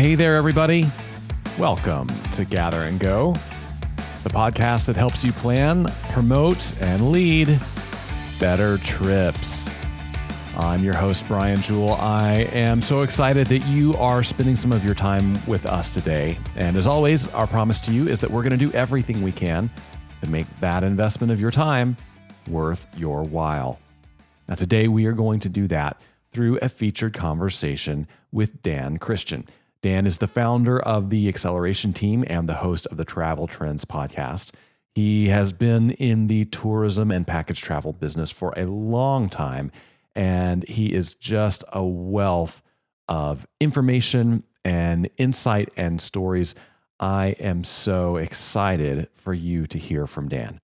Hey there, everybody. Welcome to Gather and Go, the podcast that helps you plan, promote, and lead better trips. I'm your host, Brian Jewell. I am so excited that you are spending some of your time with us today. And as always, our promise to you is that we're going to do everything we can to make that investment of your time worth your while. Now, today we are going to do that through a featured conversation with Dan Christian. Dan is the founder of the Acceleration Team and the host of the Travel Trends podcast. He has been in the tourism and package travel business for a long time, and he is just a wealth of information and insight and stories. I am so excited for you to hear from Dan.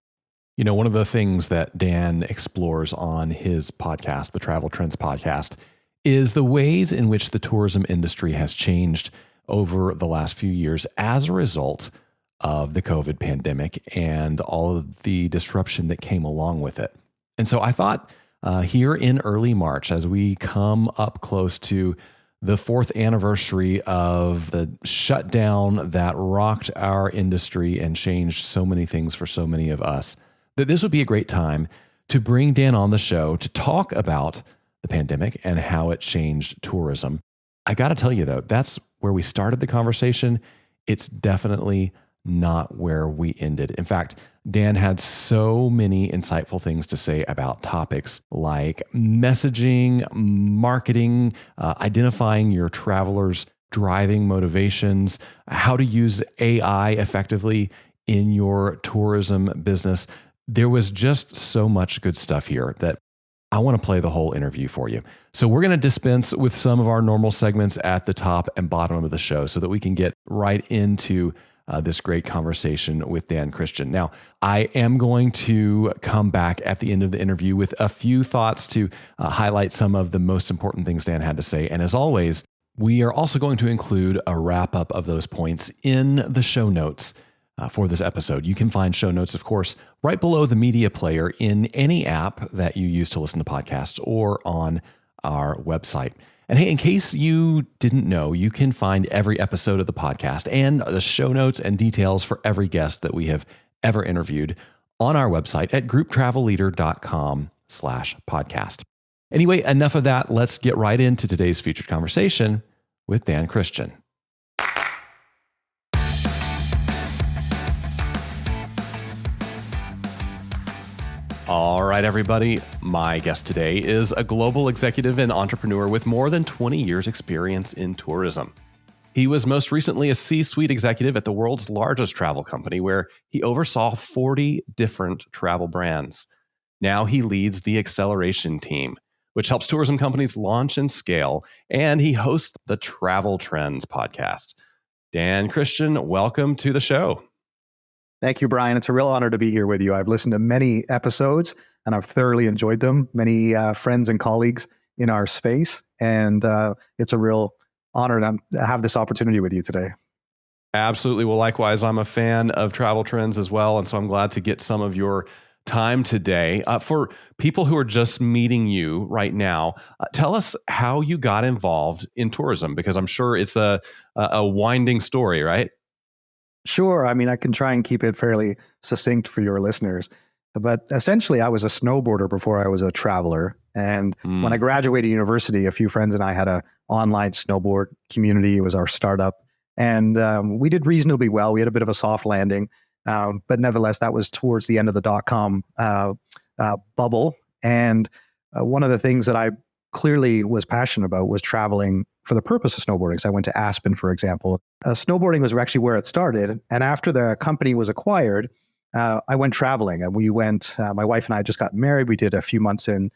You know, one of the things that Dan explores on his podcast, the Travel Trends podcast, is the ways in which the tourism industry has changed over the last few years as a result of the COVID pandemic and all of the disruption that came along with it. And so I thought here in early March, as we come up close to the 4th anniversary of the shutdown that rocked our industry and changed so many things for so many of us, that this would be a great time to bring Dan on the show to talk about the pandemic and how it changed tourism. I got to tell you, though, that's where we started the conversation. It's definitely not where we ended. In fact, Dan had so many insightful things to say about topics like messaging, marketing, identifying your travelers' driving motivations, how to use AI effectively in your tourism business. There was just so much good stuff here that I want to play the whole interview for you. So we're going to dispense with some of our normal segments at the top and bottom of the show so that we can get right into this great conversation with Dan Christian. Now, I am going to come back at the end of the interview with a few thoughts to highlight some of the most important things Dan had to say. And as always, we are also going to include a wrap-up of those points in the show notes for this episode. You can find show notes, of course, right below the media player in any app that you use to listen to podcasts or on our website. And hey, in case you didn't know, you can find every episode of the podcast and the show notes and details for every guest that we have ever interviewed on our website at grouptravelleader.com/podcast. Anyway, enough of that. Let's get right into today's featured conversation with Dan Christian. All right, everybody. My guest today is a global executive and entrepreneur with more than 20 years experience in tourism. He was most recently a C-suite executive at the world's largest travel company, where he oversaw 40 different travel brands. Now he leads the Acceleration Team, which helps tourism companies launch and scale, and he hosts the Travel Trends podcast. Dan Christian, welcome to the show. Thank you, Brian. It's a real honor to be here with you. I've listened to many episodes and I've thoroughly enjoyed them. Many friends and colleagues in our space. And it's a real honor to have this opportunity with you today. Absolutely. Well, likewise, I'm a fan of Travel Trends as well. And so I'm glad to get some of your time today. For people who are just meeting you right now, tell us how you got involved in tourism, because I'm sure it's a winding story, right? Sure. I mean, I can try and keep it fairly succinct for your listeners. But essentially, I was a snowboarder before I was a traveler. And when I graduated university, a few friends and I had an online snowboard community. It was our startup. And we did reasonably well. We had a bit of a soft landing. But nevertheless, that was towards the end of the dot-com bubble. And one of the things that I clearly was passionate about was traveling for the purpose of snowboarding. So I went to Aspen, for example. Snowboarding was actually where it started. And after the company was acquired, I went traveling. And we went, my wife and I just got married. We did a few months in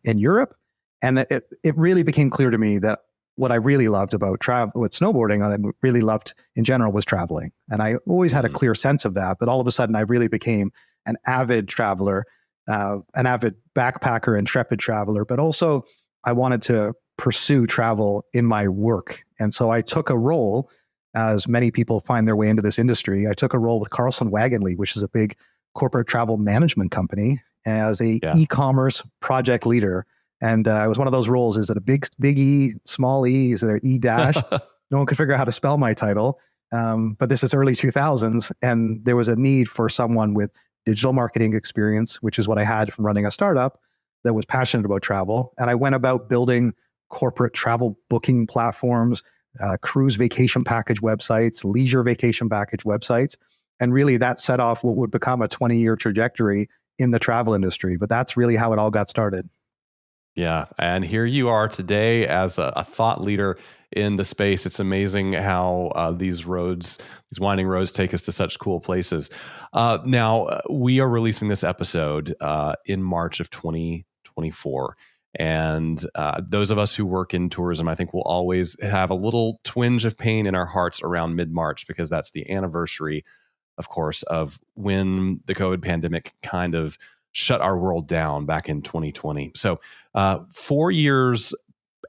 Europe. And it really became clear to me that what I really loved about travel with snowboarding, and I really loved in general, was traveling. And I always had a clear sense of that. But all of a sudden, I really became an avid traveler, an avid backpacker, intrepid traveler. But also, I wanted to pursue travel in my work. And so I took a role, as many people find their way into this industry. I took a role with Carlson Wagonlit, which is a big corporate travel management company, as a e-commerce project leader. And it was one of those roles. Is it a big E, small e? Is there E dash? No one could figure out how to spell my title. But this is early 2000s, and there was a need for someone with digital marketing experience, which is what I had from running a startup that was passionate about travel. And I went about building corporate travel booking platforms, cruise vacation package websites, leisure vacation package websites. And really that set off what would become a 20-year trajectory in the travel industry. But that's really how it all got started. Yeah. And here you are today as a thought leader in the space. It's amazing how these winding roads take us to such cool places. Now, we are releasing this episode in March of 2024. And those of us who work in tourism, I think, will always have a little twinge of pain in our hearts around mid-March, because that's the anniversary, of course, of when the COVID pandemic kind of shut our world down back in 2020. So 4 years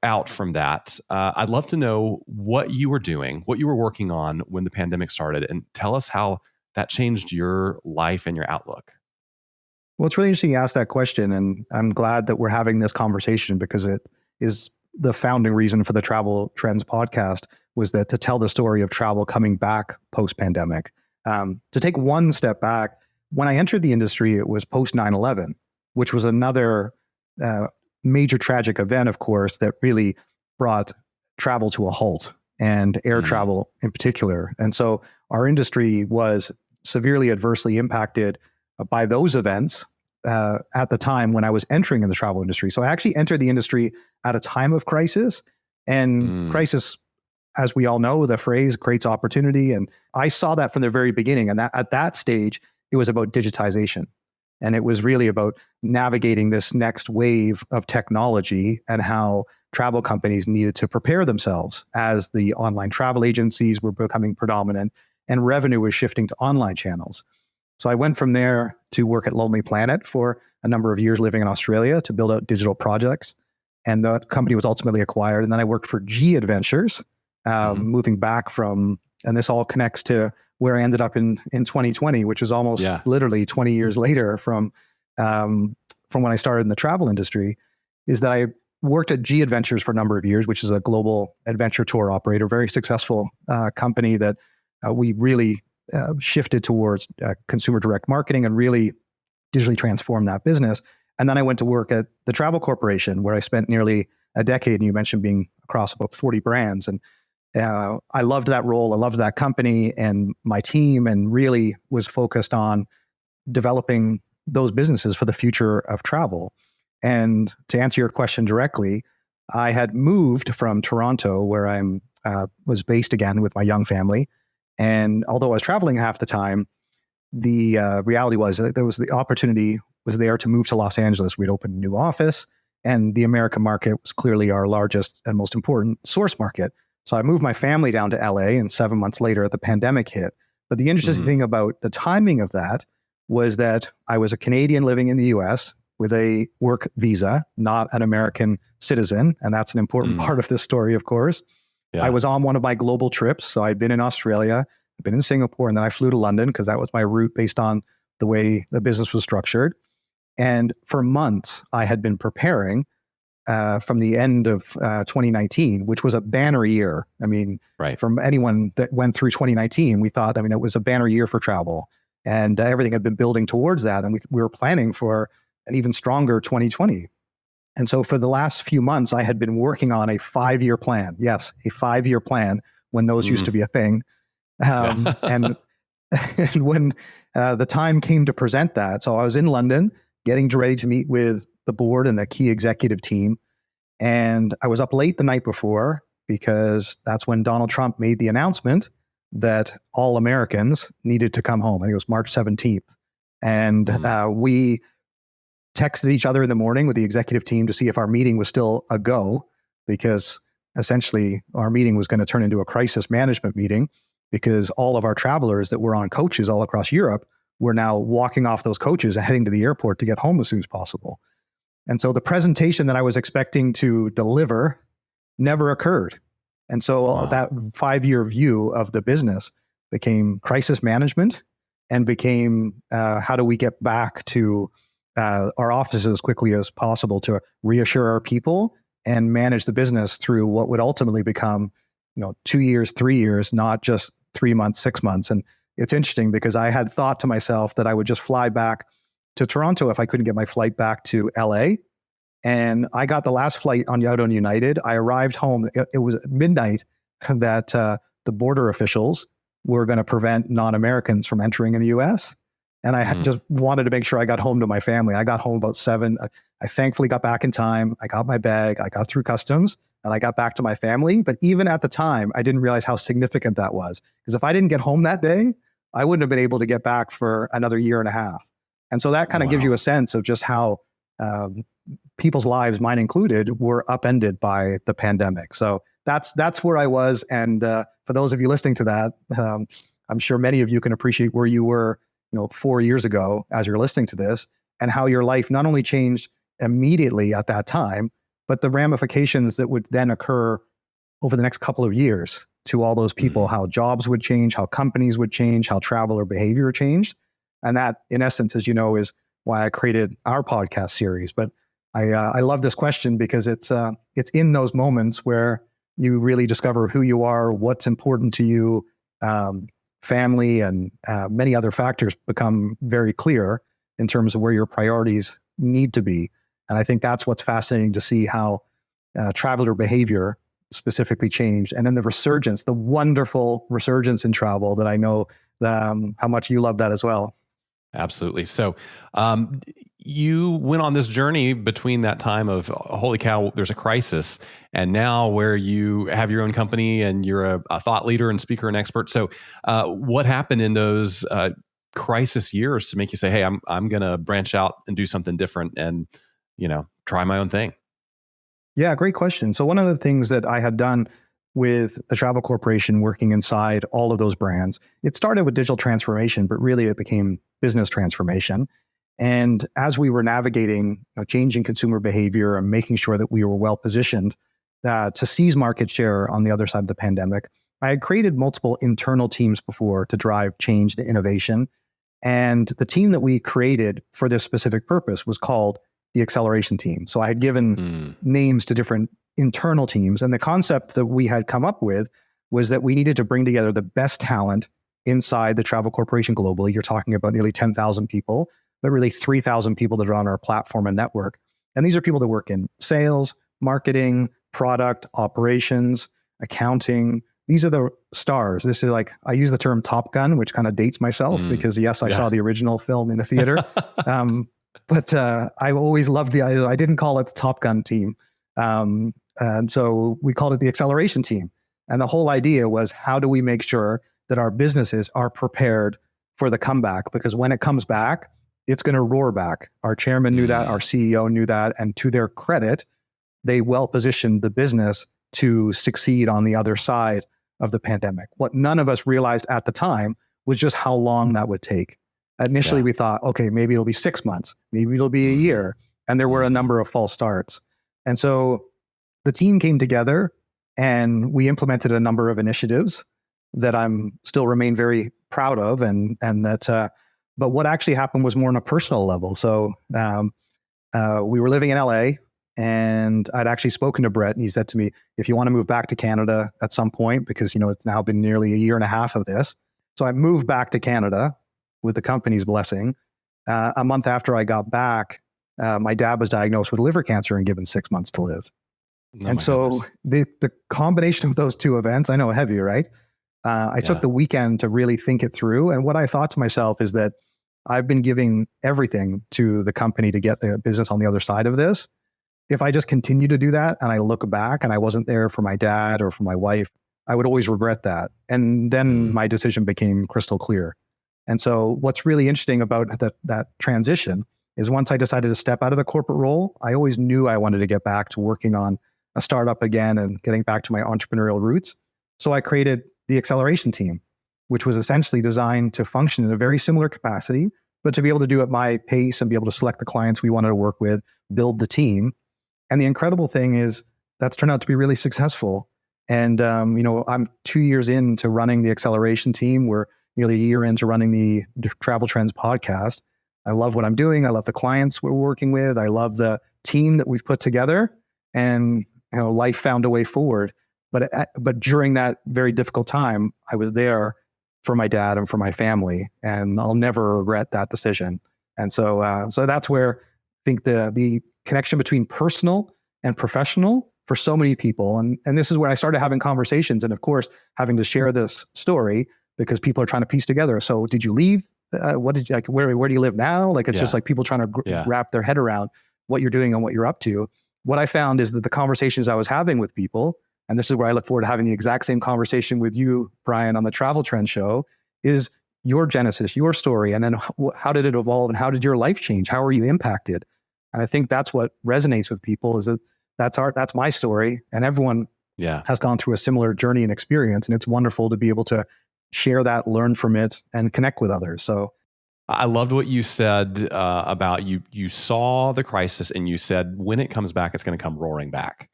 out from that, I'd love to know what you were doing, what you were working on when the pandemic started, and tell us how that changed your life and your outlook. Well, it's really interesting you asked that question, and I'm glad that we're having this conversation, because it is the founding reason for the Travel Trends podcast, was that to tell the story of travel coming back post-pandemic. To take one step back, when I entered the industry, it was post 9/11, which was another major tragic event, of course, that really brought travel to a halt, and air travel in particular. And so our industry was severely adversely impacted by those events at the time when I was entering in the travel industry. So I actually entered the industry at a time of crisis, and crisis, as we all know, the phrase creates opportunity. And I saw that from the very beginning. And that at that stage, it was about digitization. And it was really about navigating this next wave of technology and how travel companies needed to prepare themselves as the online travel agencies were becoming predominant and revenue was shifting to online channels. So I went from there to work at Lonely Planet for a number of years, living in Australia, to build out digital projects. And the company was ultimately acquired. And then I worked for G Adventures, moving back from, and this all connects to where I ended up in 2020, which is almost literally 20 years later from when I started in the travel industry, is that I worked at G Adventures for a number of years, which is a global adventure tour operator, very successful company that we really shifted towards consumer direct marketing and really digitally transformed that business. And then I went to work at the Travel Corporation, where I spent nearly a decade, and you mentioned being across about 40 brands. And I loved that role. I loved that company and my team, and really was focused on developing those businesses for the future of travel. And to answer your question directly, I had moved from Toronto, where I'm was based again with my young family. And although I was traveling half the time, the reality was that there was the opportunity was there to move to Los Angeles. We'd opened a new office, and the American market was clearly our largest and most important source market. So I moved my family down to LA, and 7 months later, the pandemic hit. But the interesting thing about the timing of that was that I was a Canadian living in the US with a work visa, not an American citizen. And that's an important part of this story, of course. Yeah. I was on one of my global trips. So I'd been in Australia, I'd been in Singapore, and then I flew to London because that was my route based on the way the business was structured. And for months, I had been preparing from the end of 2019, which was a banner year. I mean, from anyone that went through 2019, we thought, I mean, it was a banner year for travel, and everything had been building towards that. And we were planning for an even stronger 2020. And so for the last few months, I had been working on a 5-year plan. Yes, a 5-year plan, when those used to be a thing. And when the time came to present that, so I was in London getting ready to meet with the board and the key executive team. And I was up late the night before, because that's when Donald Trump made the announcement that all Americans needed to come home. I think it was March 17th. And we texted each other in the morning with the executive team to see if our meeting was still a go, because essentially our meeting was going to turn into a crisis management meeting, because all of our travelers that were on coaches all across Europe were now walking off those coaches and heading to the airport to get home as soon as possible. And so the presentation that I was expecting to deliver never occurred. And so that 5-year view of the business became crisis management, and became how do we get back to our offices as quickly as possible to reassure our people and manage the business through what would ultimately become, 2 years, 3 years, not just 3 months, 6 months. And it's interesting because I had thought to myself that I would just fly back to Toronto if I couldn't get my flight back to LA. And I got the last flight out on United. I arrived home. It was midnight that the border officials were going to prevent non-Americans from entering in the US. And I had just wanted to make sure I got home to my family. I got home about 7. I thankfully got back in time. I got my bag. I got through customs and I got back to my family. But even at the time, I didn't realize how significant that was. Because if I didn't get home that day, I wouldn't have been able to get back for another year and a half. And so that kind of gives you a sense of just how people's lives, mine included, were upended by the pandemic. So that's where I was. And for those of you listening to that, I'm sure many of you can appreciate where you were 4 years ago as you're listening to this, and how your life not only changed immediately at that time, but the ramifications that would then occur over the next couple of years to all those people, how jobs would change, how companies would change, how traveler behavior changed. And that, in essence, as you know, is why I created our podcast series. But I love this question because it's in those moments where you really discover who you are, what's important to you, family, and many other factors become very clear in terms of where your priorities need to be. And I think that's what's fascinating to see how traveler behavior specifically changed. And then the resurgence, the wonderful resurgence in travel that I know how much you love that as well. Absolutely. So you went on this journey between that time of, holy cow, there's a crisis, and now where you have your own company and you're a thought leader and speaker and expert. So what happened in those crisis years to make you say, hey, I'm going to branch out and do something different and, try my own thing? Yeah, great question. So one of the things that I had done with the travel corporation, working inside all of those brands, it started with digital transformation, but really it became business transformation. And as we were navigating changing consumer behavior and making sure that we were well positioned to seize market share on the other side of the pandemic, I had created multiple internal teams before to drive change to innovation. And the team that we created for this specific purpose was called the acceleration team. So I had given names to different internal teams. And the concept that we had come up with was that we needed to bring together the best talent inside the travel corporation globally. You're talking about nearly 10,000 people, but really 3,000 people that are on our platform and network. And these are people that work in sales, marketing, product, operations, accounting. These are the stars. This is like, I use the term Top Gun, which kind of dates myself because yes, I saw the original film in the theater. But I've always loved I didn't call it the Top Gun team. And so we called it the acceleration team. And the whole idea was, how do we make sure that our businesses are prepared for the comeback? Because when it comes back, it's going to roar back. Our chairman knew that, our CEO knew that. And to their credit, they well positioned the business to succeed on the other side of the pandemic. What none of us realized at the time was just how long that would take. Initially, we thought, okay, maybe it'll be 6 months, maybe it'll be a year. And there were a number of false starts. And so the team came together and we implemented a number of initiatives that I'm still remain very proud of. But what actually happened was more on a personal level. So we were living in LA, and I'd actually spoken to Brett, and he said to me, if you want to move back to Canada at some point, because, it's now been nearly a year and a half of this. So I moved back to Canada with the company's blessing. A month after I got back, my dad was diagnosed with liver cancer and given 6 months to live. And so the combination of those two events, I know, heavy, right? I took the weekend to really think it through. And what I thought to myself is that I've been giving everything to the company to get the business on the other side of this. If I just continue to do that and I look back and I wasn't there for my dad or for my wife, I would always regret that. And then my decision became crystal clear. And so what's really interesting about that transition is, once I decided to step out of the corporate role, I always knew I wanted to get back to working on a startup again and getting back to my entrepreneurial roots. So I created the acceleration team, which was essentially designed to function in a very similar capacity, but to be able to do it at my pace and be able to select the clients we wanted to work with, build the team. And the incredible thing is that's turned out to be really successful. And, I'm 2 years into running the acceleration team. We're nearly a year into running the Travel Trends podcast. I love what I'm doing. I love the clients we're working with. I love the team that we've put together, and life found a way forward. But during that very difficult time, I was there for my dad and for my family, and I'll never regret that decision. And so that's where I think the connection between personal and professional for so many people, and this is where I started having conversations, and of course having to share this story because people are trying to piece together. So did you leave? What did you like? Where do you live now? Like it's just like people trying to wrap their head around what you're doing and what you're up to. What I found is that the conversations I was having with people, and this is where I look forward to having the exact same conversation with you, Brian, on the Travel Trend Show, is your genesis, your story, and then how did it evolve, and how did your life change? How are you impacted? And I think that's what resonates with people, is that that's my story, and everyone has gone through a similar journey and experience, and it's wonderful to be able to share that, learn from it, and connect with others. So I loved what you said about you saw the crisis and you said, when it comes back, it's going to come roaring back.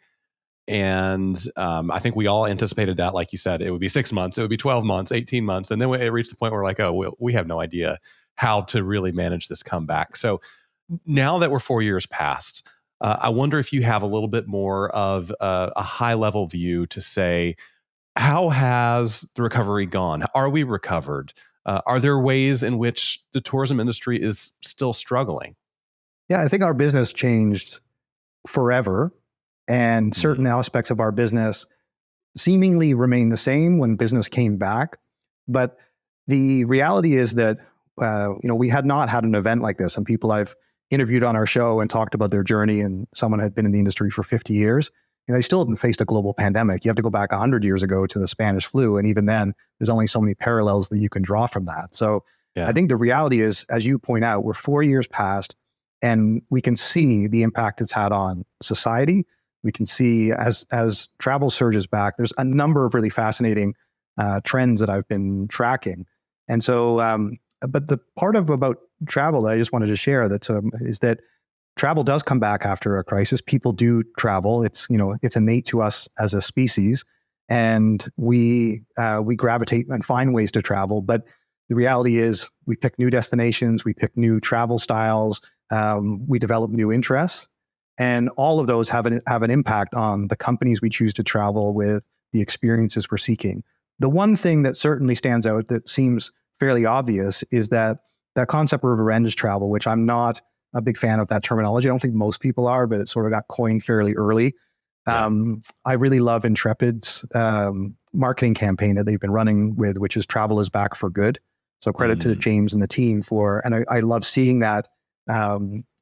And I think we all anticipated that, like you said, it would be 6 months, it would be 12 months, 18 months. And then it reached the point where we're like, oh, we have no idea how to really manage this comeback. So now that we're 4 years past, I wonder if you have a little bit more of a high level view to say, how has the recovery gone? Are we recovered? Are there ways in which the tourism industry is still struggling? Yeah, I think our business changed forever, and certain aspects of our business seemingly remain the same when business came back. But the reality is that we had not had an event like this, and people I've interviewed on our show and talked about their journey, and someone had been in the industry for 50 years. And they still hadn't faced a global pandemic. You have to go back 100 years ago to the Spanish flu. And even then, there's only so many parallels that you can draw from that. So I think the reality is, as you point out, we're 4 years past, and we can see the impact it's had on society. We can see as travel surges back, there's a number of really fascinating trends that I've been tracking. And so, but the part about travel that I just wanted to share is that travel does come back after a crisis. People do travel. It's innate to us as a species, and we gravitate and find ways to travel. But the reality is, we pick new destinations, we pick new travel styles, we develop new interests, and all of those have an impact on the companies we choose to travel with, the experiences we're seeking. The one thing that certainly stands out that seems fairly obvious is that concept of revenge travel, which I'm not a big fan of that terminology. I don't think most people are, but it sort of got coined fairly early. I really love Intrepid's marketing campaign that they've been running with, which is Travel is Back for Good. So credit to James and the team and I love seeing that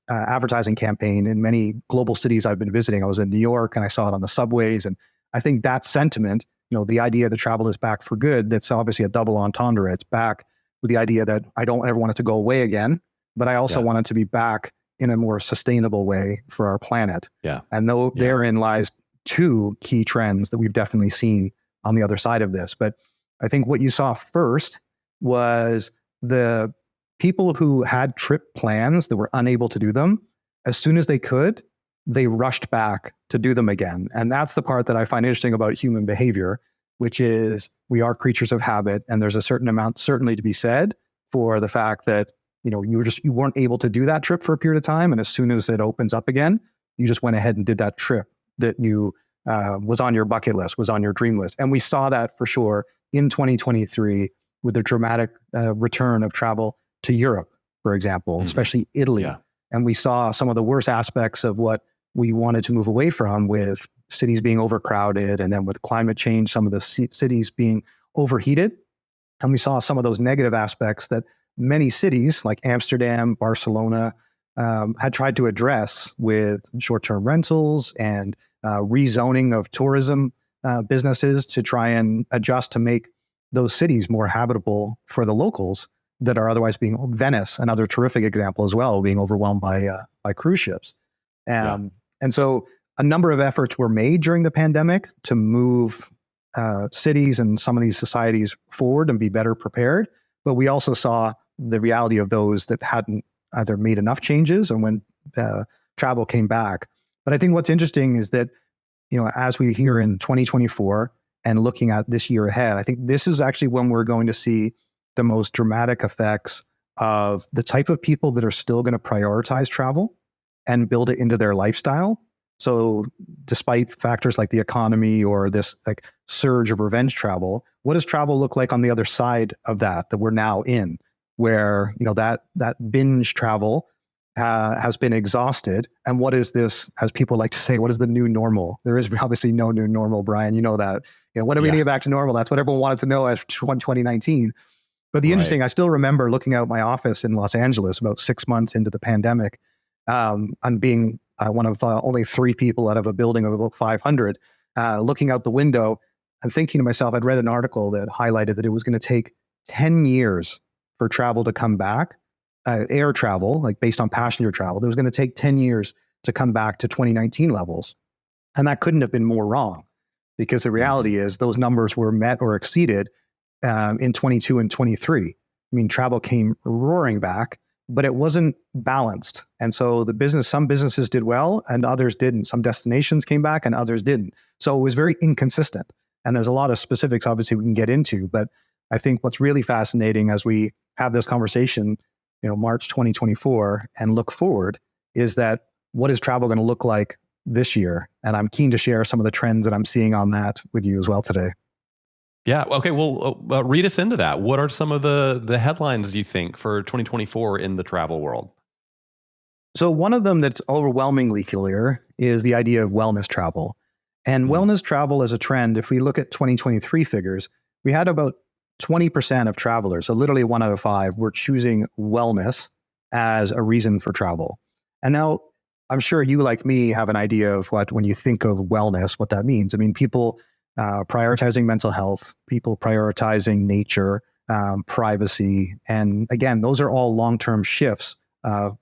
advertising campaign in many global cities I've been visiting. I was in New York and I saw it on the subways. And I think that sentiment, the idea that travel is back for good, that's obviously a double entendre. It's back with the idea that I don't ever want it to go away again, but I also want it to be back in a more sustainable way for our planet. And therein lies two key trends that we've definitely seen on the other side of this. But I think what you saw first was the people who had trip plans that were unable to do them. As soon as they could, they rushed back to do them again. And that's the part that I find interesting about human behavior, which is we are creatures of habit. And there's a certain amount certainly to be said for the fact that you weren't able to do that trip for a period of time. And as soon as it opens up again, you just went ahead and did that trip that you was on your bucket list, was on your dream list. And we saw that for sure in 2023 with the dramatic return of travel to Europe, for example, especially Italy. And we saw some of the worst aspects of what we wanted to move away from, with cities being overcrowded, and then with climate change, some of the cities being overheated. And we saw some of those negative aspects that many cities like Amsterdam, Barcelona, had tried to address with short-term rentals and rezoning of tourism businesses to try and adjust to make those cities more habitable for the locals that are otherwise being. Venice, another terrific example as well, being overwhelmed by cruise ships. And so a number of efforts were made during the pandemic to move cities and some of these societies forward and be better prepared. But we also saw the reality of those that hadn't either made enough changes or when travel came back. But I think what's interesting is that, as we hear in 2024 and looking at this year ahead, I think this is actually when we're going to see the most dramatic effects of the type of people that are still going to prioritize travel and build it into their lifestyle. So despite factors like the economy or this like surge of revenge travel, what does travel look like on the other side of that we're now in, where, that binge travel has been exhausted? And what is this, as people like to say, what is the new normal? There is obviously no new normal, Brian. You know that. When are we going to get back to normal? That's what everyone wanted to know as 2019. But the interesting, I still remember looking out my office in Los Angeles about 6 months into the pandemic, and being one of only 3 people out of a building of about 500, looking out the window and thinking to myself, I'd read an article that highlighted that it was going to take 10 years for travel to come back, air travel, like based on passenger travel. It was going to take 10 years to come back to 2019 levels. And that couldn't have been more wrong, because the reality is those numbers were met or exceeded in 22 and 23. I mean, travel came roaring back, but it wasn't balanced. And so some businesses did well and others didn't. Some destinations came back and others didn't. So it was very inconsistent. And there's a lot of specifics, obviously, we can get into. But I think what's really fascinating as we have this conversation, March 2024, and look forward, is that what is travel going to look like this year? And I'm keen to share some of the trends that I'm seeing on that with you as well today. Yeah. Okay. Well, read us into that. What are some of the headlines you think for 2024 in the travel world? So one of them that's overwhelmingly clear is the idea of wellness travel. And wellness travel as a trend, if we look at 2023 figures, we had about 20% of travelers, so literally 1 out of 5, were choosing wellness as a reason for travel. And now I'm sure you, like me, have an idea of when you think of wellness, what that means. I mean, people prioritizing mental health, people prioritizing nature, privacy. And again, those are all long-term shifts,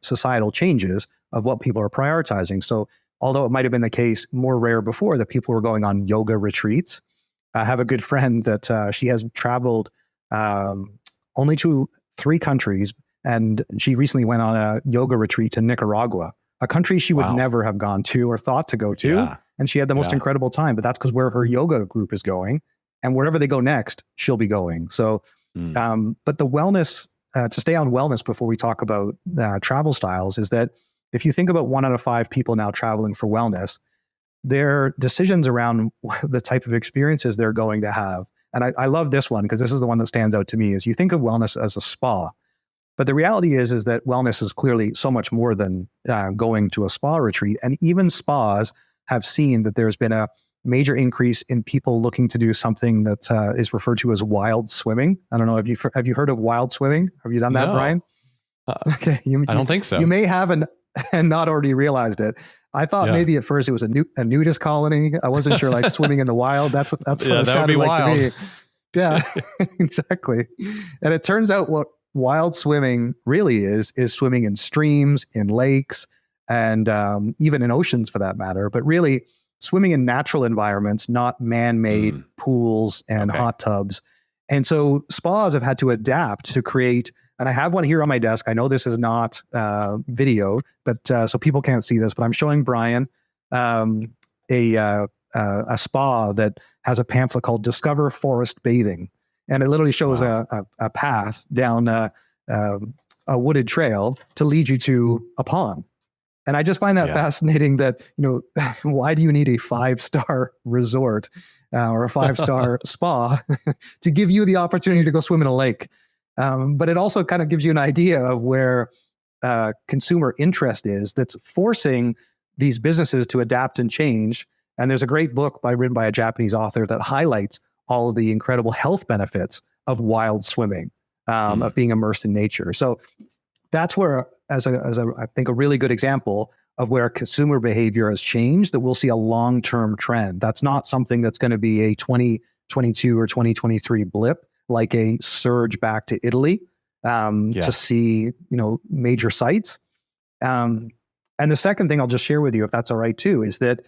societal changes of what people are prioritizing. So although it might have been the case more rare before that people were going on yoga retreats, I have a good friend that she has traveled only to 3 countries, and she recently went on a yoga retreat to Nicaragua, a country she would never have gone to or thought to go to. Yeah. And she had the most incredible time, but that's because where her yoga group is going, and wherever they go next, she'll be going. So, but the wellness, to stay on wellness before we talk about travel styles, is that if you think about 1 out of 5 people now traveling for wellness, their decisions around the type of experiences they're going to have. And I love this one because this is the one that stands out to me, is you think of wellness as a spa. But the reality is that wellness is clearly so much more than going to a spa retreat. And even spas have seen that there's been a major increase in people looking to do something that is referred to as wild swimming. I don't know. Have you heard of wild swimming? Have you done that, Brian? Okay. I don't think so. You may have and not already realized it. I thought maybe at first it was a nudist colony. I wasn't sure, like swimming in the wild. That's what it sounded like to me. Yeah, exactly. And it turns out what wild swimming really is swimming in streams, in lakes, and even in oceans for that matter. But really swimming in natural environments, not man-made pools and hot tubs. And so spas have had to adapt to create, and I have one here on my desk. I know this is not video, but so people can't see this, but I'm showing Brian a spa that has a pamphlet called Discover Forest Bathing. And it literally shows a path down a wooded trail to lead you to a pond. And I just find that fascinating that, why do you need a 5-star resort or a 5-star spa to give you the opportunity to go swim in a lake? But it also kind of gives you an idea of where consumer interest is, that's forcing these businesses to adapt and change. And there's a great book written by a Japanese author that highlights all of the incredible health benefits of wild swimming, of being immersed in nature. So that's where, I think, a really good example of where consumer behavior has changed, that we'll see a long-term trend. That's not something that's going to be a 2022 or 2023 blip, like a surge back to Italy to see, major sites. And the second thing I'll just share with you, if that's all right too, is that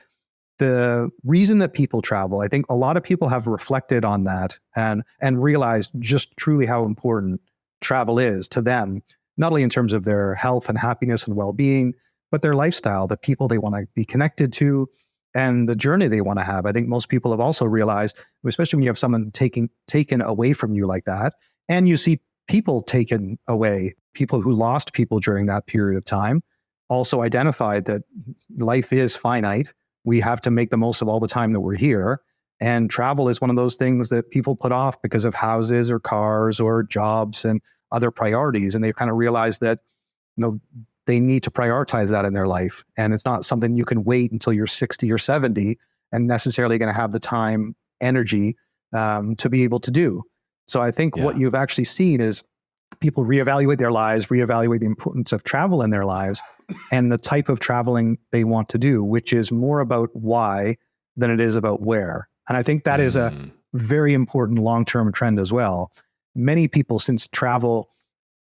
the reason that people travel, I think a lot of people have reflected on that and realized just truly how important travel is to them, not only in terms of their health and happiness and well-being, but their lifestyle, the people they want to be connected to, and the journey they want to have. I think most people have also realized, especially when you have someone taken away from you like that, and you see people taken away, people who lost people during that period of time, also identified that life is finite. We have to make the most of all the time that we're here. And travel is one of those things that people put off because of houses or cars or jobs and other priorities. And they've kind of realized that, they need to prioritize that in their life. And it's not something you can wait until you're 60 or 70 and necessarily going to have the time, energy to be able to do. So I think what you've actually seen is people reevaluate their lives, reevaluate the importance of travel in their lives and the type of traveling they want to do, which is more about why than it is about where. And I think that is a very important long-term trend as well. Many people, since travel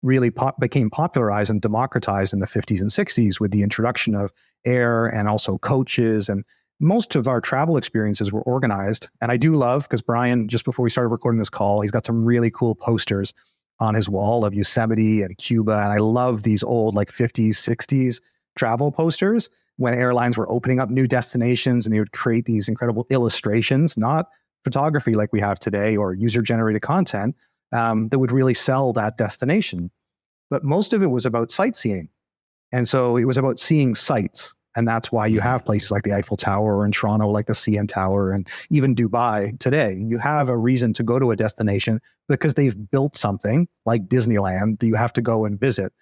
really became popularized and democratized in the 50s and 60s with the introduction of air and also coaches, and most of our travel experiences were organized. And I do love, because Brian, just before we started recording this call, he's got some really cool posters on his wall of Yosemite and Cuba. And I love these old 50s, 60s travel posters when airlines were opening up new destinations and they would create these incredible illustrations, not photography like we have today or user-generated content that would really sell that destination. But most of it was about sightseeing. And so it was about seeing sights. And that's why you have places like the Eiffel Tower, or in Toronto, like the CN Tower, and even Dubai today. You have a reason to go to a destination because they've built something like Disneyland that you have to go and visit.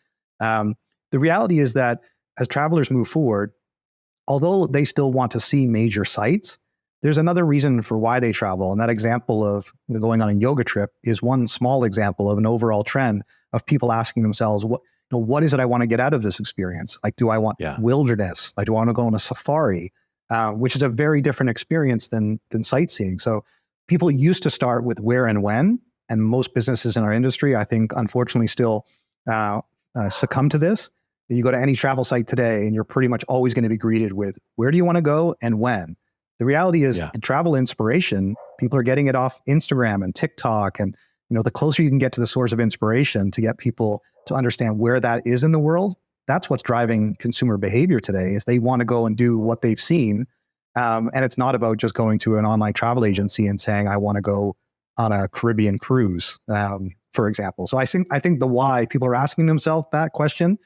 The reality is that as travelers move forward, although they still want to see major sites, there's another reason for why they travel. And that example of going on a yoga trip is one small example of an overall trend of people asking themselves, what is it I want to get out of this experience? Like, do I want wilderness? Like, do I want to go on a safari? Which is a very different experience than sightseeing. So people used to start with where and when, and most businesses in our industry, I think, unfortunately still succumb to this. You go to any travel site today and you're pretty much always going to be greeted with, where do you want to go and when? The reality is the travel inspiration, people are getting it off Instagram and TikTok. And, the closer you can get to the source of inspiration to get people to understand where that is in the world, that's what's driving consumer behavior today, is they want to go and do what they've seen. And it's not about just going to an online travel agency and saying, I want to go on a Caribbean cruise, for example. So I think the why, people are asking themselves that question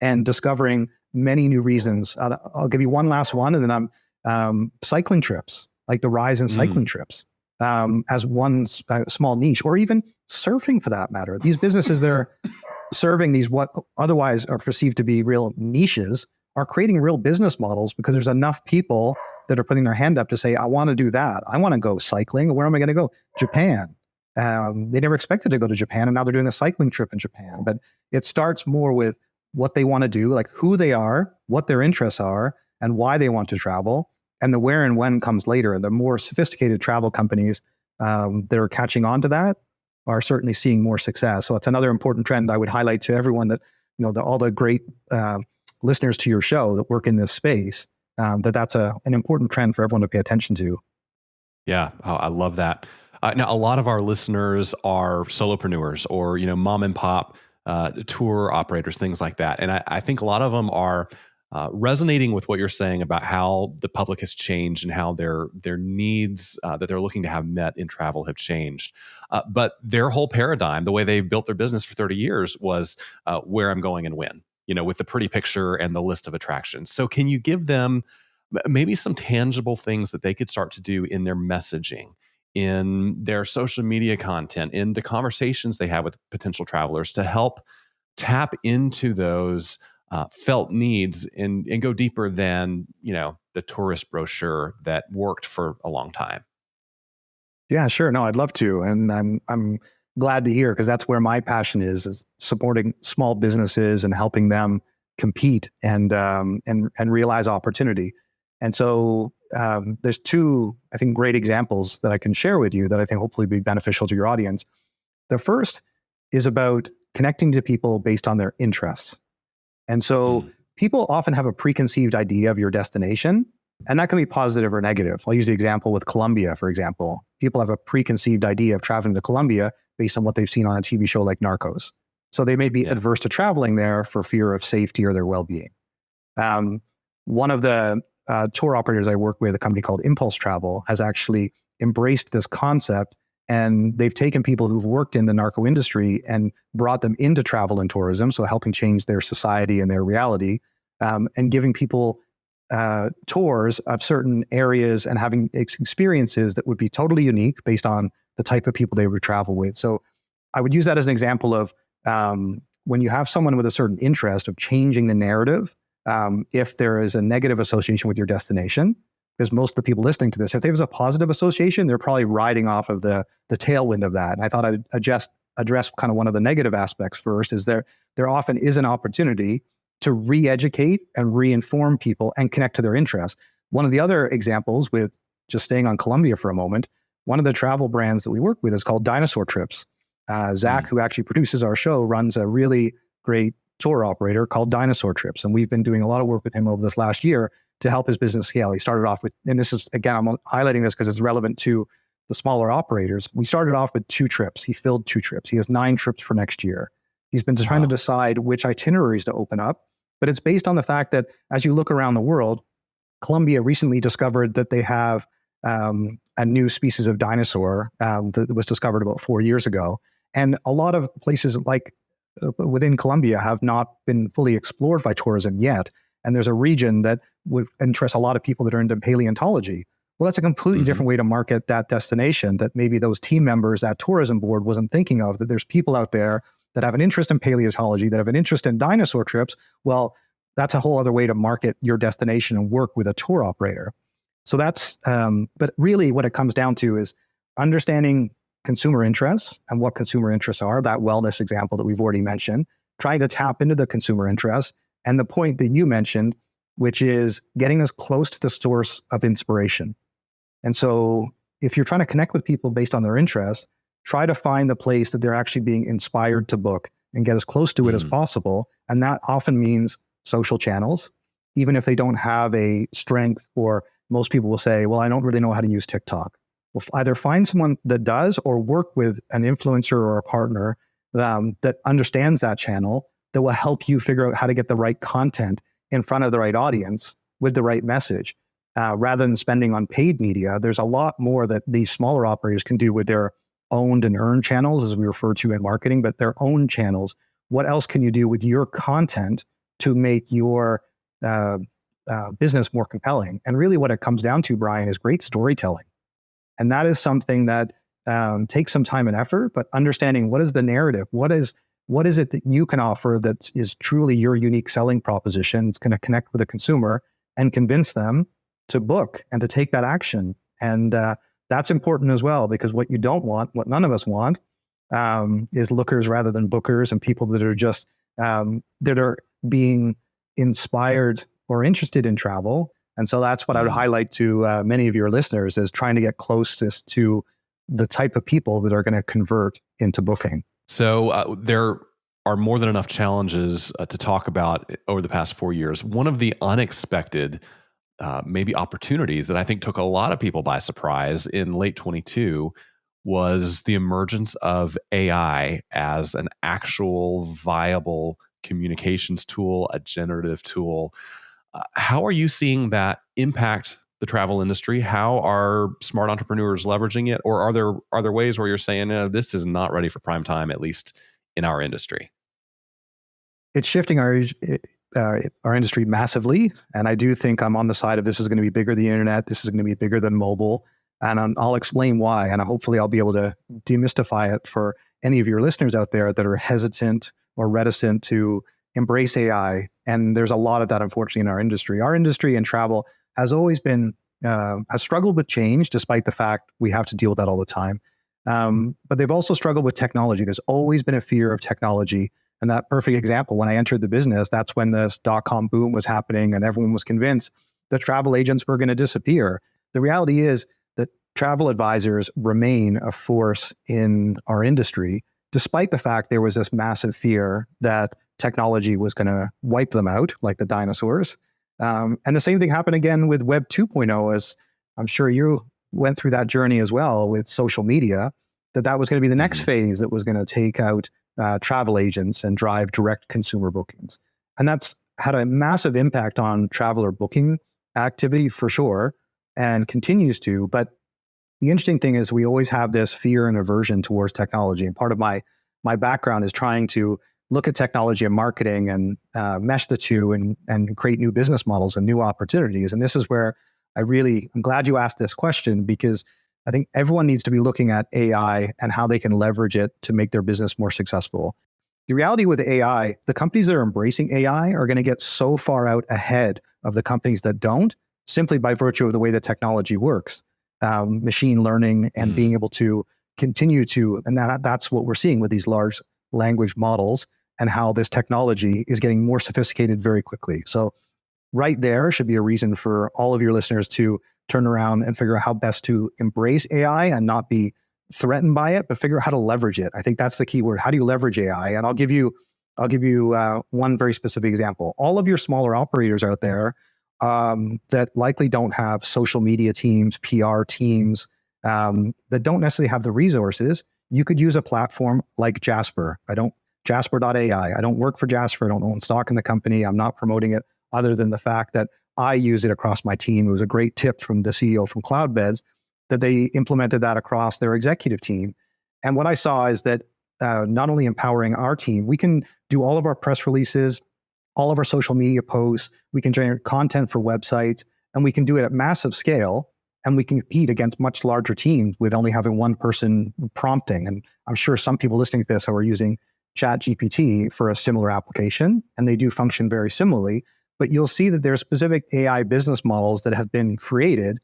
and discovering many new reasons. I'll give you one last one, and then cycling trips, like the rise in cycling trips as one small niche, or even surfing for that matter. These businesses that are serving these what otherwise are perceived to be real niches are creating real business models because there's enough people that are putting their hand up to say, I want to do that. I want to go cycling. Where am I going to go? Japan. They never expected to go to Japan, and now they're doing a cycling trip in Japan. But it starts more with what they want to do, like who they are, what their interests are, and why they want to travel. And the where and when comes later. And the more sophisticated travel companies that are catching on to that are certainly seeing more success. So it's another important trend I would highlight to everyone that, all the great listeners to your show that work in this space, that's an important trend for everyone to pay attention to. Yeah, I love that. Now, a lot of our listeners are solopreneurs or, mom and pop tour operators, things like that. And I think a lot of them are resonating with what you're saying about how the public has changed and how their needs that they're looking to have met in travel have changed. But their whole paradigm, the way they've built their business for 30 years was where I'm going and when, with the pretty picture and the list of attractions. So can you give them maybe some tangible things that they could start to do in their messaging, in their social media content, in the conversations they have with potential travelers to help tap into those felt needs and go deeper than, the tourist brochure that worked for a long time? Yeah, sure. No, I'd love to. And I'm glad to hear, because that's where my passion is supporting small businesses and helping them compete and realize opportunity. And so there's two, I think, great examples that I can share with you that I think hopefully be beneficial to your audience. The first is about connecting to people based on their interests. And so people often have a preconceived idea of your destination, and that can be positive or negative. I'll use the example with Colombia, for example. People have a preconceived idea of traveling to Colombia based on what they've seen on a TV show like Narcos. So they may be adverse to traveling there for fear of safety or their well-being. One of the tour operators I work with, a company called Impulse Travel, has actually embraced this concept. And they've taken people who've worked in the narco industry and brought them into travel and tourism, so helping change their society and their reality, and giving people tours of certain areas and having experiences that would be totally unique based on the type of people they would travel with. So I would use that as an example of when you have someone with a certain interest of changing the narrative, if there is a negative association with your destination, because most of the people listening to this, if there's a positive association, they're probably riding off of the tailwind of that. And I thought I'd address kind of one of the negative aspects first, is there often is an opportunity to re-educate and re-inform people and connect to their interests. One of the other examples, with just staying on Colombia for a moment, one of the travel brands that we work with is called Dinosaur Trips. Zach, who actually produces our show, runs a really great tour operator called Dinosaur Trips. And we've been doing a lot of work with him over this last year to help his business scale. He started off with, and this is, again, I'm highlighting this because it's relevant to the smaller operators. We started off with 2 trips. He filled 2 trips. He has 9 trips for next year. He's been trying to decide which itineraries to open up, but it's based on the fact that as you look around the world, Colombia recently discovered that they have a new species of dinosaur that was discovered about 4 years ago. And a lot of places like within Colombia have not been fully explored by tourism yet. And there's a region that would interest a lot of people that are into paleontology. Well, that's a completely different way to market that destination that maybe those team members, that tourism board wasn't thinking of, that there's people out there that have an interest in paleontology, that have an interest in dinosaur trips. Well, that's a whole other way to market your destination and work with a tour operator. So that's, but really what it comes down to is understanding consumer interests and what consumer interests are, that wellness example that we've already mentioned, trying to tap into the consumer interests, and the point that you mentioned, which is getting us close to the source of inspiration. And so if you're trying to connect with people based on their interests, try to find the place that they're actually being inspired to book and get as close to it as possible. And that often means social channels, even if they don't have a strength, or most people will say, well, I don't really know how to use TikTok. Well, either find someone that does or work with an influencer or a partner that understands that channel, that will help you figure out how to get the right content in front of the right audience with the right message. Rather than spending on paid media, there's a lot more that these smaller operators can do with their owned and earned channels, as we refer to in marketing, but their own channels. What else can you do with your content to make your business more compelling? And really what it comes down to, Brian, is great storytelling. And that is something that takes some time and effort, but understanding what is the narrative, what is it that you can offer that is truly your unique selling proposition. It's going to connect with the consumer and convince them to book and to take that action. And that's important as well, because what you don't want, what none of us want, is lookers rather than bookers, and people that are just that are being inspired or interested in travel. And so that's what I would highlight to many of your listeners, is trying to get closest to the type of people that are going to convert into booking. So there are more than enough challenges to talk about over the past 4 years. One of the unexpected maybe opportunities that I think took a lot of people by surprise in late 22 was the emergence of AI as an actual viable communications tool, a generative tool. How are you seeing that impact the travel industry? How are smart entrepreneurs leveraging it? Or are there ways where you're saying, this is not ready for prime time, at least in our industry? It's shifting our industry massively. And I do think I'm on the side of this is going to be bigger than the internet. This is going to be bigger than mobile. And I'll explain why. And hopefully I'll be able to demystify it for any of your listeners out there that are hesitant or reticent to embrace AI. And there's a lot of that, unfortunately, in our industry. Our industry in travel has always been, has struggled with change, despite the fact we have to deal with that all the time. But they've also struggled with technology. There's always been a fear of technology. And that perfect example, when I entered the business, that's when this .com boom was happening and everyone was convinced that travel agents were going to disappear. The reality is that travel advisors remain a force in our industry, despite the fact there was this massive fear that technology was going to wipe them out like the dinosaurs. And the same thing happened again with Web 2.0, as I'm sure you went through that journey as well with social media, that was going to be the next phase that was going to take out travel agents and drive direct consumer bookings. And that's had a massive impact on traveler booking activity for sure, and continues to. But the interesting thing is we always have this fear and aversion towards technology. And part of my background is trying to look at technology and marketing and mesh the two and create new business models and new opportunities. And this is where I'm glad you asked this question, because I think everyone needs to be looking at AI and how they can leverage it to make their business more successful. The reality with AI, the companies that are embracing AI are going to get so far out ahead of the companies that don't, simply by virtue of the way the technology works. Machine learning and being able to continue to, and that's what we're seeing with these large language models and how this technology is getting more sophisticated very quickly. So right there should be a reason for all of your listeners to turn around and figure out how best to embrace AI and not be threatened by it, but figure out how to leverage it. I think that's the key word. How do you leverage AI? And I'll give you one very specific example. All of your smaller operators out there that likely don't have social media teams, PR teams, that don't necessarily have the resources, you could use a platform like Jasper. Jasper.ai. I don't work for Jasper. I don't own stock in the company. I'm not promoting it other than the fact that I use it across my team. It was a great tip from the CEO from Cloudbeds that they implemented that across their executive team. And what I saw is that not only empowering our team, we can do all of our press releases, all of our social media posts, we can generate content for websites, and we can do it at massive scale. And we can compete against much larger teams with only having one person prompting. And I'm sure some people listening to this are using ChatGPT for a similar application, and they do function very similarly. But you'll see that there are specific AI business models that have been created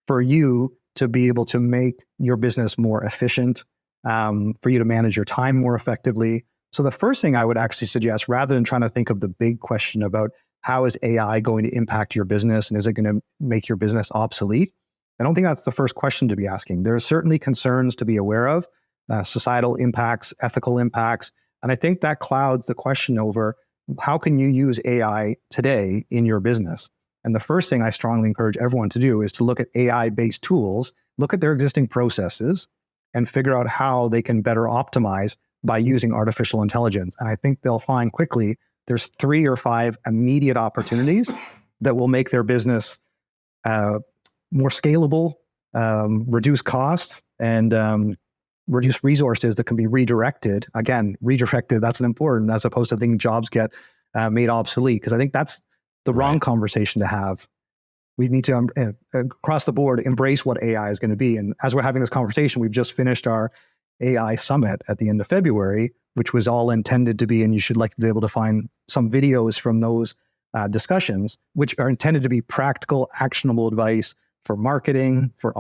for you to be able to make your business more efficient, for you to manage your time more effectively. So the first thing I would actually suggest, rather than trying to think of the big question about how is AI going to impact your business and is it going to make your business obsolete, I don't think that's the first question to be asking. There are certainly concerns to be aware of, societal impacts, ethical impacts. And I think that clouds the question over how can you use AI today in your business? And the first thing I strongly encourage everyone to do is to look at AI-based tools, look at their existing processes, and figure out how they can better optimize by using artificial intelligence. And I think they'll find quickly there's 3 or 5 immediate opportunities that will make their business more scalable, reduce costs, and reduce resources that can be redirected. Again, redirected, that's an important, as opposed to thinking jobs get made obsolete, because I think that's the wrong conversation to have. We need to, across the board, embrace what AI is going to be. And as we're having this conversation, we've just finished our AI summit at the end of February, which was all intended to be, and you should like to be able to find some videos from those discussions, which are intended to be practical, actionable advice for marketing, for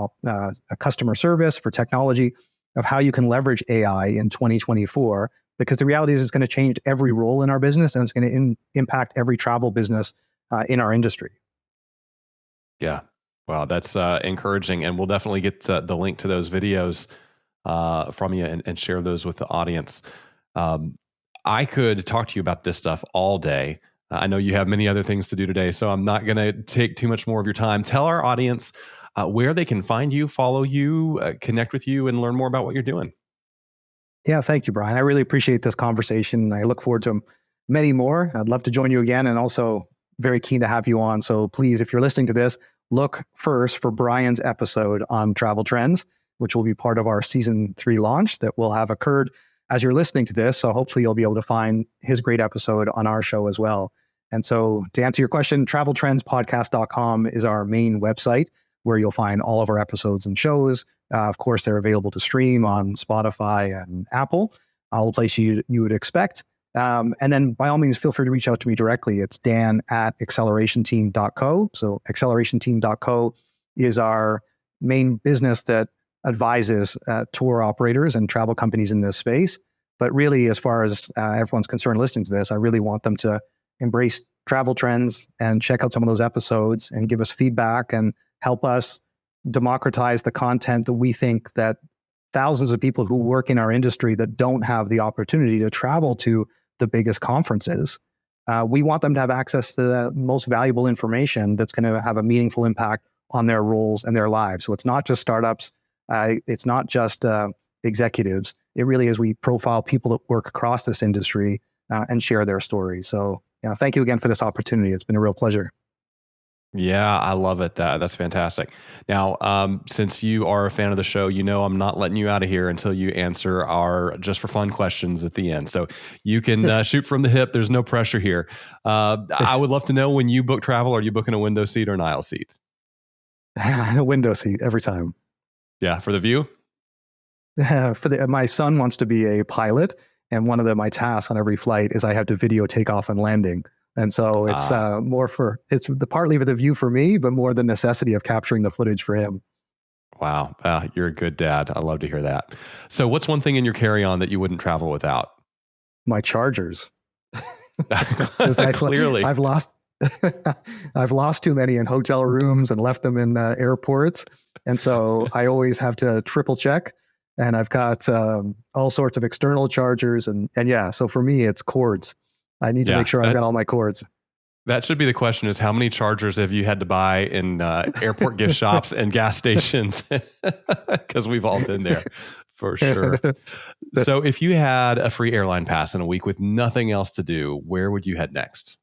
customer service, for technology, of how you can leverage AI in 2024. Because the reality is it's going to change every role in our business, and it's going to impact every travel business in our industry. Yeah. Wow. That's encouraging. And we'll definitely get the link to those videos from you and share those with the audience. I could talk to you about this stuff all day. I know you have many other things to do today, so I'm not going to take too much more of your time. Tell our audience where they can find you, follow you, connect with you, and learn more about what you're doing. Yeah, thank you, Brian. I really appreciate this conversation. I look forward to many more. I'd love to join you again, and also very keen to have you on. So please, if you're listening to this, look first for Brian's episode on travel trends, which will be part of our season 3 launch that will have occurred as you're listening to this. So hopefully you'll be able to find his great episode on our show as well. And so to answer your question, traveltrendspodcast.com is our main website where you'll find all of our episodes and shows. Of course, they're available to stream on Spotify and Apple, all the places you would expect. And then by all means, feel free to reach out to me directly. It's dan@accelerationteam.co. So accelerationteam.co is our main business that advises tour operators and travel companies in this space. But really, as far as everyone's concerned listening to this, I really want them to embrace travel trends and check out some of those episodes and give us feedback and help us democratize the content that we think that thousands of people who work in our industry that don't have the opportunity to travel to the biggest conferences, we want them to have access to the most valuable information that's going to have a meaningful impact on their roles and their lives. So it's not just startups. It's not just executives. It really is, we profile people that work across this industry and share their stories. So thank you again for this opportunity. It's been a real pleasure. Yeah, I love it. That's fantastic. Now, since you are a fan of the show, I'm not letting you out of here until you answer our just for fun questions at the end. So you can Yes. shoot from the hip. There's no pressure here. I would love to know, when you book travel, are you booking a window seat or an aisle seat? Window seat every time. Yeah, for the view. My son wants to be a pilot, and one of my tasks on every flight is I have to video takeoff and landing. And so it's partly for the view for me, but more the necessity of capturing the footage for him. Wow, you're a good dad. I love to hear that. So, what's one thing in your carry-on that you wouldn't travel without? My chargers. Clearly, I've lost too many in hotel rooms and left them in airports, and so I always have to triple check. And I've got all sorts of external chargers, and yeah. So for me, it's cords. I need to make sure I've got all my cords. That should be the question: is how many chargers have you had to buy in airport gift shops and gas stations? Because we've all been there, for sure. So if you had a free airline pass in a week with nothing else to do, where would you head next?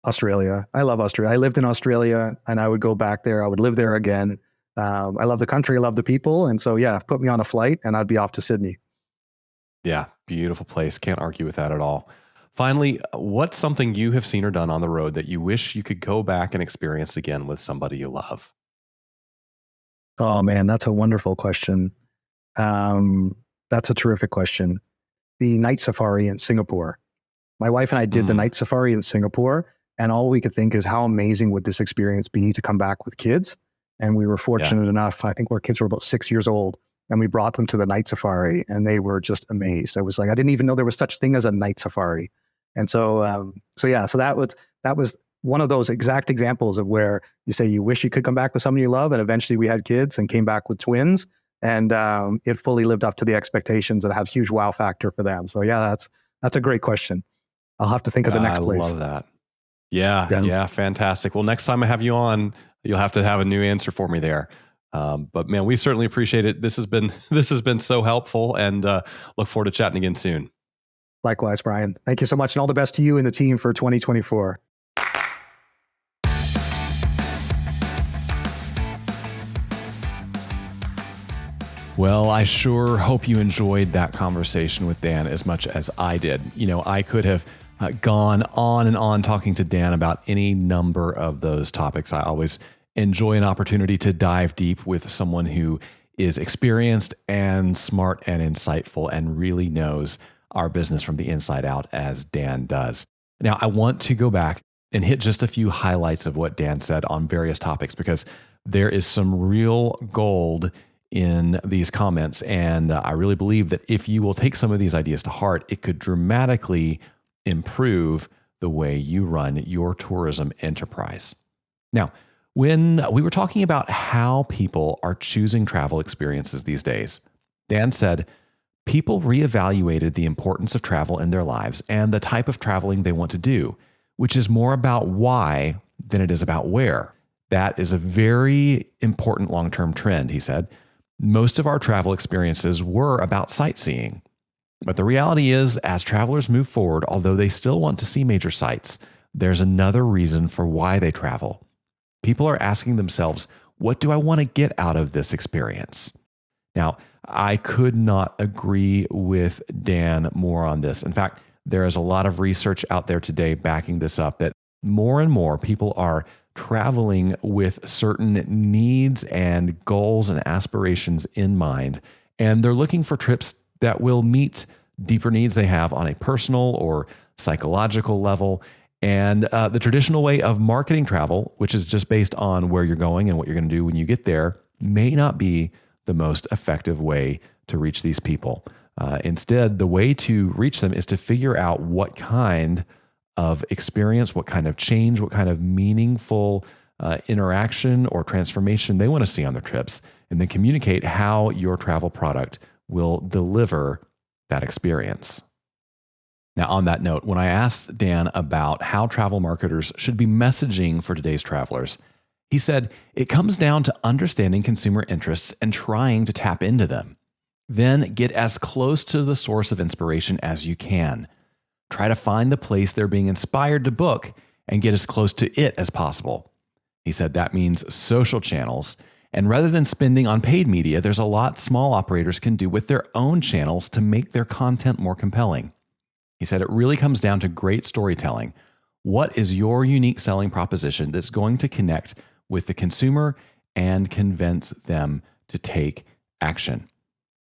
Australia. I love Australia. I lived in Australia, and I would go back there. I would live there again. I love the country. I love the people. And so, yeah, put me on a flight and I'd be off to Sydney. Yeah, beautiful place. Can't argue with that at all. Finally, what's something you have seen or done on the road that you wish you could go back and experience again with somebody you love? Oh, man, that's a wonderful question. That's a terrific question. The night safari in Singapore. My wife and I did the night safari in Singapore, and all we could think is how amazing would this experience be to come back with kids? And we were fortunate enough, I think our kids were about 6 years old, and we brought them to the night safari, and they were just amazed. I was like, I didn't even know there was such thing as a night safari. And so that was one of those exact examples of where you say you wish you could come back with someone you love, and eventually we had kids and came back with twins, and it fully lived up to the expectations and had a huge wow factor for them. So yeah, that's a great question. I'll have to think of the next place. I love that. Yeah, fantastic. Well, next time I have you on, you'll have to have a new answer for me there. But man, we certainly appreciate it. This has been so helpful, and look forward to chatting again soon. Likewise, Brian. Thank you so much, and all the best to you and the team for 2024. Well, I sure hope you enjoyed that conversation with Dan as much as I did. I could have gone on and on talking to Dan about any number of those topics. I always enjoy an opportunity to dive deep with someone who is experienced and smart and insightful and really knows our business from the inside out, as Dan does. Now, I want to go back and hit just a few highlights of what Dan said on various topics, because there is some real gold in these comments. And I really believe that if you will take some of these ideas to heart, it could dramatically improve the way you run your tourism enterprise. Now, when we were talking about how people are choosing travel experiences these days, Dan said, people reevaluated the importance of travel in their lives and the type of traveling they want to do, which is more about why than it is about where. That is a very important long-term trend, he said. Most of our travel experiences were about sightseeing. But the reality is, as travelers move forward, although they still want to see major sites, there's another reason for why they travel. People are asking themselves, what do I want to get out of this experience? Now, I could not agree with Dan more on this. In fact, there is a lot of research out there today backing this up, that more and more people are traveling with certain needs and goals and aspirations in mind. And they're looking for trips that will meet deeper needs they have on a personal or psychological level. And the traditional way of marketing travel, which is just based on where you're going and what you're going to do when you get there, may not be the most effective way to reach these people. Instead, the way to reach them is to figure out what kind of experience, what kind of change, what kind of meaningful interaction or transformation they want to see on their trips, and then communicate how your travel product will deliver that experience. Now, on that note, when I asked Dan about how travel marketers should be messaging for today's travelers, he said it comes down to understanding consumer interests and trying to tap into them. Then get as close to the source of inspiration as you can. Try to find the place they're being inspired to book and get as close to it as possible. He He said that means social channels. And rather than spending on paid media, there's a lot small operators can do with their own channels to make their content more compelling. He said it really comes down to great storytelling. What is your unique selling proposition that's going to connect with the consumer and convince them to take action?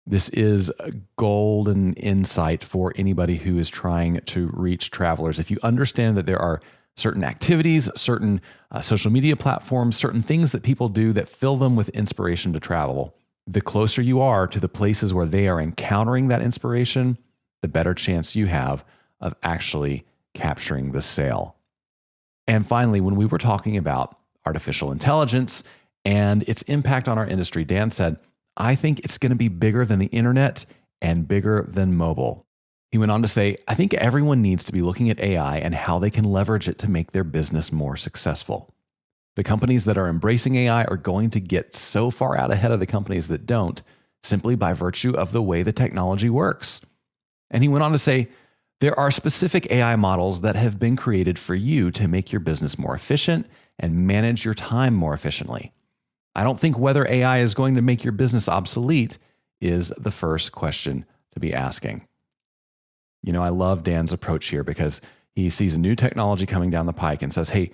This is a golden insight for anybody who is trying to reach travelers. If you understand that there are certain activities, certain social media platforms, certain things that people do that fill them with inspiration to travel, the closer you are to the places where they are encountering that inspiration, the better chance you have of actually capturing the sale. And finally, when we were talking about artificial intelligence and its impact on our industry, Dan said, I think it's going to be bigger than the internet and bigger than mobile. He went on to say, I think everyone needs to be looking at AI and how they can leverage it to make their business more successful. The companies that are embracing AI are going to get so far out ahead of the companies that don't, simply by virtue of the way the technology works. And he went on to say, there are specific AI models that have been created for you to make your business more efficient and manage your time more efficiently. I don't think whether AI is going to make your business obsolete is the first question to be asking. You know, I love Dan's approach here because he sees a new technology coming down the pike and says, hey,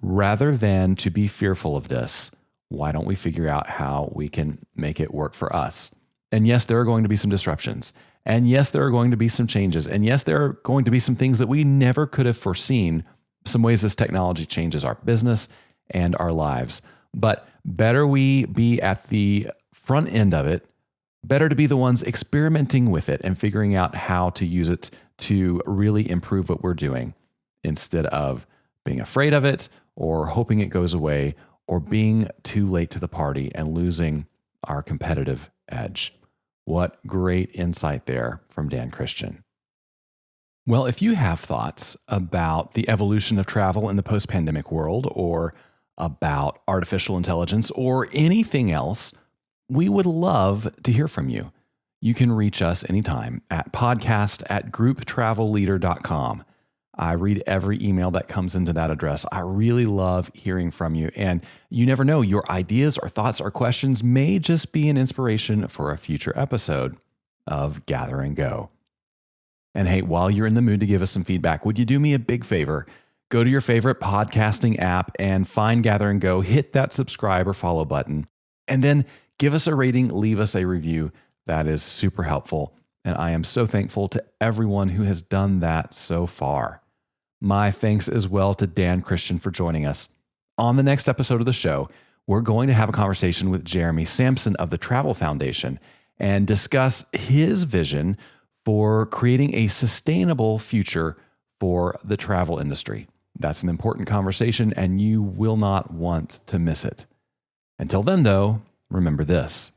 rather than to be fearful of this, why don't we figure out how we can make it work for us? And yes, there are going to be some disruptions. And yes, there are going to be some changes. And yes, there are going to be some things that we never could have foreseen, some ways this technology changes our business and our lives. But better we be at the front end of it, better to be the ones experimenting with it and figuring out how to use it to really improve what we're doing instead of being afraid of it or hoping it goes away or being too late to the party and losing our competitive edge. What great insight there from Dan Christian. Well, if you have thoughts about the evolution of travel in the post-pandemic world or about artificial intelligence or anything else, we would love to hear from you. You can reach us anytime at podcast@grouptravelleader.com. I read every email that comes into that address. I really love hearing from you. And you never know, your ideas or thoughts or questions may just be an inspiration for a future episode of Gather and Go. And hey, while you're in the mood to give us some feedback, would you do me a big favor? Go to your favorite podcasting app and find Gather and Go, hit that subscribe or follow button, and then give us a rating, leave us a review. That is super helpful. And I am so thankful to everyone who has done that so far. My thanks as well to Dan Christian for joining us. On the next episode of the show, we're going to have a conversation with Jeremy Sampson of the Travel Foundation and discuss his vision for creating a sustainable future for the travel industry. That's an important conversation, and you will not want to miss it. Until then, though, remember this.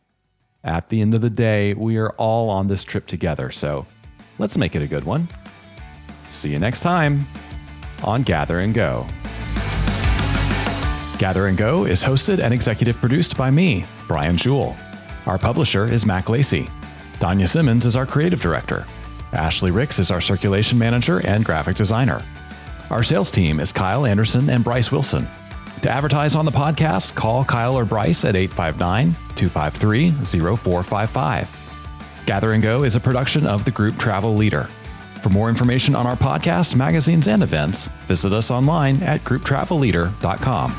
At the end of the day, we are all on this trip together, so let's make it a good one. See you next time on Gather and Go. Gather and Go is hosted and executive produced by me, Brian Jewell. Our publisher is Mac Lacey. Danya Simmons is our creative director. Ashley Ricks is our circulation manager and graphic designer. Our sales team is Kyle Anderson and Bryce Wilson. To advertise on the podcast, call Kyle or Bryce at 859-253-0455. Gather and Go is a production of the Group Travel Leader. For more information on our podcast, magazines, and events, visit us online at grouptravelleader.com.